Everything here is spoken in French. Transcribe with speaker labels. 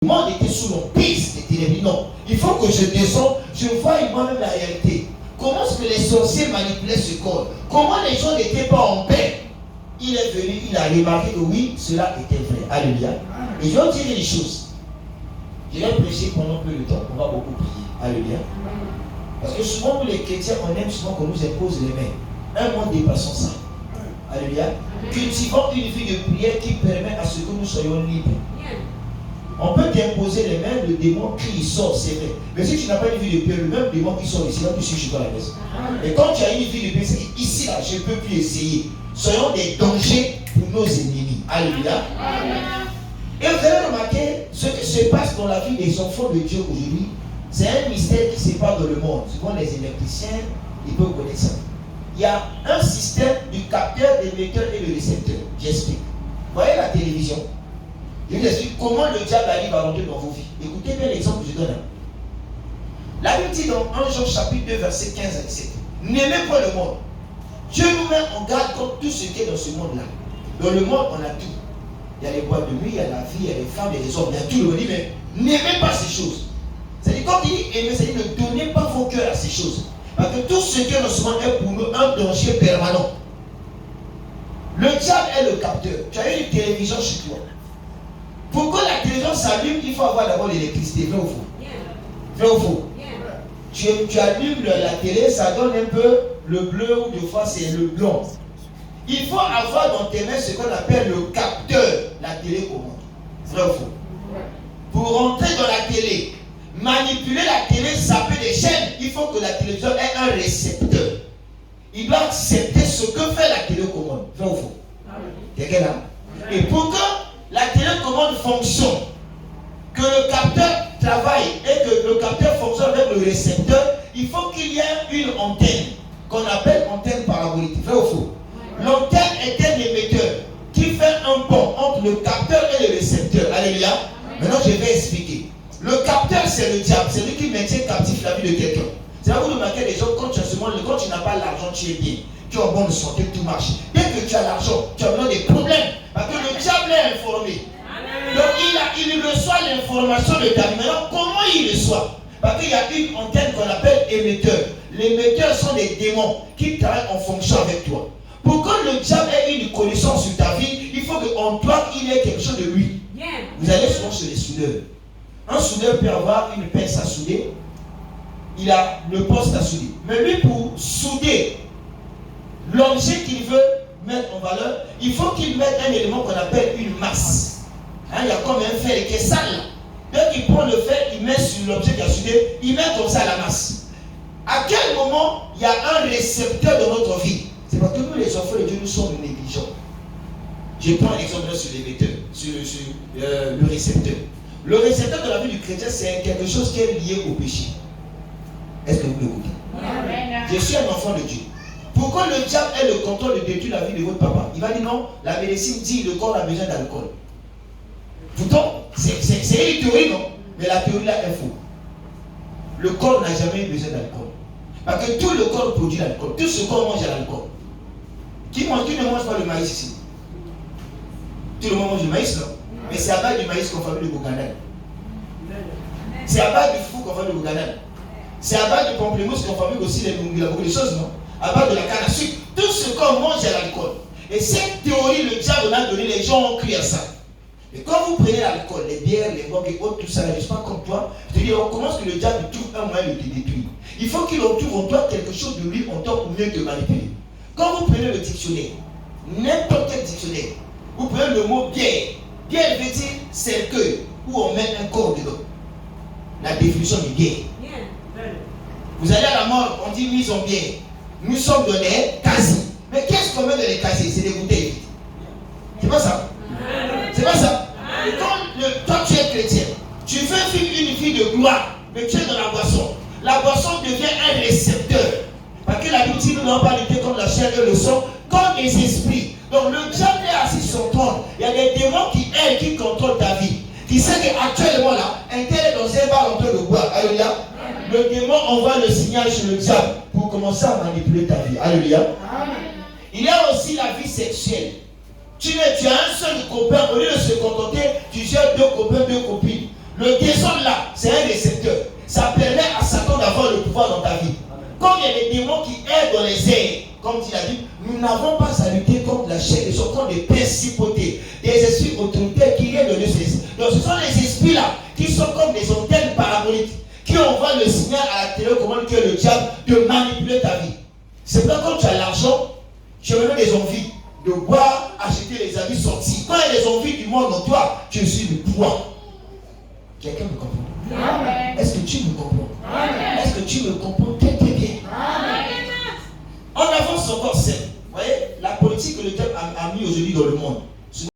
Speaker 1: Le monde était sous l'empire des ténèbres. Non, il faut que je descende, je vois moi-même la réalité. Comment est-ce que les sorciers manipulaient ce corps? Comment les gens n'étaient pas en paix? Il est venu, il a remarqué que oui, cela était vrai. Alléluia. Et je vais vous dire des choses. Je vais prêcher pendant peu de temps, on va beaucoup prier. Alléluia. Parce que souvent, nous les chrétiens, on aime souvent qu'on nous impose les mains. Un mois dépassons ça. Alléluia. Cultivons une vie de prière qui permet à ce que nous soyons libres. On peut t'imposer les mains, le démon qui sort, c'est vrai. Mais si tu n'as pas une vie de prière, le même démon qui sort ici, là, tu suis chez toi à la maison. Et quand tu as une vie de prière, c'est ici, là, je ne peux plus essayer. Soyons des dangers pour nos ennemis. Alléluia. Et vous allez remarquer ce qui se passe dans la vie des enfants de Dieu aujourd'hui. C'est un mystère qui se passe dans le monde. Souvent les électriciens, ils peuvent connaître ça. Il y a un système du capteur, d'émetteur et le récepteur. J'explique. Vous voyez la télévision. Je vous explique comment le diable arrive à rentrer dans vos vies. Écoutez bien l'exemple que je donne. La Bible dit dans 1 Jean chapitre 2 verset 15 à 17. N'aimez pas le monde. Dieu nous met en garde contre tout ce qui est dans ce monde-là. Dans le monde, on a tout. Il y a les boîtes de nuit, il y a la vie, il y a les femmes, il y a les hommes, il y a tout le monde. Mais n'aimez pas ces choses. C'est-à-dire, quand il dit aimer, c'est-à-dire ne donnez pas vos cœurs à ces choses. Parce que tout ce qui est dans ce monde est pour nous un danger permanent. Le diable est le capteur. Tu as une télévision chez toi. Pour que la télévision s'allume, il faut avoir d'abord l'électricité. Vrai ou faux? Vrai ou faux? Tu allumes la télé, ça donne un peu le bleu ou des fois c'est le blanc. Il faut avoir dans tes mains ce qu'on appelle le capteur, la télécommande. Vrai ou faux? Pour rentrer dans la télé, manipuler la télé, zapper des chaînes, il faut que la télévision ait un récepteur. Il doit accepter ce que fait la télécommande. Vrai ou faux? Quelqu'un là? Et pour que la télécommande fonctionne, que le capteur travaille et que le capteur fonctionne avec le récepteur, il faut qu'il y ait une antenne qu'on appelle antenne parabolique. Vrai ou faux? L'antenne est un émetteur qui fait un pont entre le capteur et le récepteur. Alléluia. Maintenant, je vais expliquer. Le capteur, c'est le diable. C'est lui qui maintient captif la vie de quelqu'un. C'est là où vous remarquez les gens, quand tu as ce monde, quand tu n'as pas l'argent, tu es bien. Tu es en bonne santé, tout marche. Dès que tu as l'argent, tu as vraiment des problèmes. Parce que le diable est informé. Donc il reçoit l'information de ta vie. Maintenant, comment il reçoit? Parce qu'il y a une antenne qu'on appelle émetteur. Les émetteurs sont des démons qui travaillent en fonction avec toi. Pour que le diable ait une connaissance sur ta vie, il faut qu'en toi, il y ait quelque chose de lui. Vous allez souvent chez les soudeurs. Un soudeur peut avoir une pince à souder. Il a le poste à souder. Mais lui, pour souder l'objet qu'il veut mettre en valeur, il faut qu'il mette un élément qu'on appelle une masse. Il y a comme un fer qui est sale. Donc il prend le fer, il met sur l'objet qu'il a soudé, il met comme ça la masse. À quel moment il y a un récepteur dans notre vie? C'est parce que nous, les enfants de Dieu, nous sommes négligents. Je prends un exemple sur l'émetteur, sur le récepteur. Le récepteur de la vie du chrétien, c'est quelque chose qui est lié au péché. Est-ce que vous m'écoutez? Je suis un enfant de Dieu. Pourquoi le diable ait le contrôle de détruire la vie de votre papa? Il va dire non, la médecine dit que le corps a besoin d'alcool. Pourtant, c'est une théorie, non? Mais la théorie là est faux. Le corps n'a jamais eu besoin d'alcool. Parce que tout le corps produit l'alcool. Tout ce qu'on mange à l'alcool. Qui ne mange pas le maïs ici? Tout le monde mange du maïs, non? Mais c'est à base du maïs qu'on fabrique le boucanal. C'est à base du fou qu'on fabrique le boucanal. C'est à base du pamplemousse qu'on fabrique aussi beaucoup de choses, non? À base de la canne à sucre. Tout ce qu'on mange à l'alcool. Et cette théorie, le diable a donné, les gens ont cru à ça. Et quand vous prenez l'alcool, les bières, les bocs et autres, tout ça, je ne suis pas comme toi, je te dis, on commence que le diable trouve un moyen de te détruire. Il faut qu'il retrouve en toi quelque chose de lui en toi pour mieux te manipuler. Quand vous prenez le dictionnaire, n'importe quel dictionnaire, vous prenez le mot bière. Bière veut dire cercueil où on met un corps dedans. La définition de bière. Vous allez à la mort, on dit mise en bière. Nous sommes dans les casiers. Mais qu'est-ce qu'on met dans les casiers? C'est des bouteilles. C'est pas ça? C'est pas ça? Et quand toi tu es chrétien, tu veux vivre une vie de gloire, mais tu es dans la boisson. La boisson devient un récepteur. Parce que la Bible dit nous n'avons pas lutté contre la chair et le sang, comme les esprits. Donc le diable est assis sur son trône. Il y a des démons qui aident, qui contrôlent ta vie. Qui sait qu'actuellement là, un tel est dans un bar en train de boire. Alléluia. Le démon envoie le signal chez le diable pour commencer à manipuler ta vie. Alléluia. Il y a aussi la vie sexuelle. Tu as un seul copain, au lieu de se contenter, tu gères deux copains, deux copines. Le désordre là, c'est un récepteur. Ça permet à Satan d'avoir le pouvoir dans ta vie. Comme il y a des démons qui aident dans les airs, comme dit la Bible, nous n'avons pas à lutter contre la chair et contre des principautés, des esprits autoritaires qui viennent de Dieu. Donc ce sont les esprits là qui sont comme des antennes paraboliques qui envoient le signal à la télécommande que le diable de manipuler ta vie. C'est pas quand tu as l'argent, tu as maintenant des envies de boire, acheter les habits, sortir. Quand il y a des envies du monde en toi, tu suis le poids. Quelqu'un me comprend? Amen. Est-ce que tu me comprends? Amen. Est-ce que tu me comprends très très bien? Amen. On avance encore simple. Vous voyez, la politique que le diable a mis aujourd'hui dans le monde.